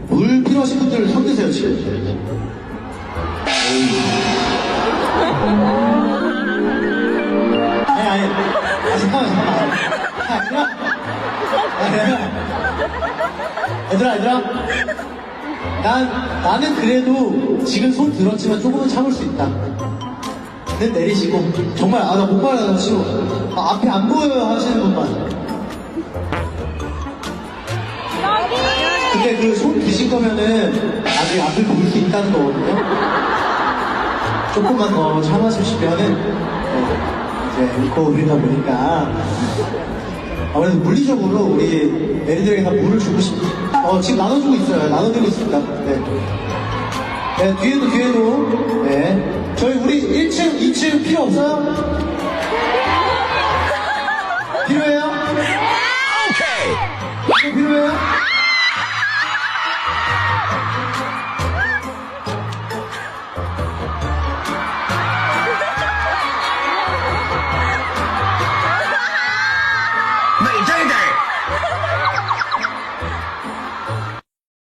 물 필요하신 분들 손 드세요, 지금. 아니, 잠깐만. 얘들아. 나는 그래도 지금 손 들었지만 조금은 참을 수 있다. 는 내리시고, 정말, 나 못 말하시고, 앞에 안 보여요 하시는 분만. 근데 그 손 드신 거면은 아직 앞을 볼 수 있다는 거거든요. 조금만 더 참아주시면은, 이제 입고 오리다 보니까, 아무래도 물리적으로 우리 애들에게 다 물을 주고 지금 나눠주고 있어요. 나눠주고 있습니다. 네, 뒤에도. 네. 저희 우리 1층, 2층 필요 없어요? 필요해요? 오케이. 필요해요?美滋滋。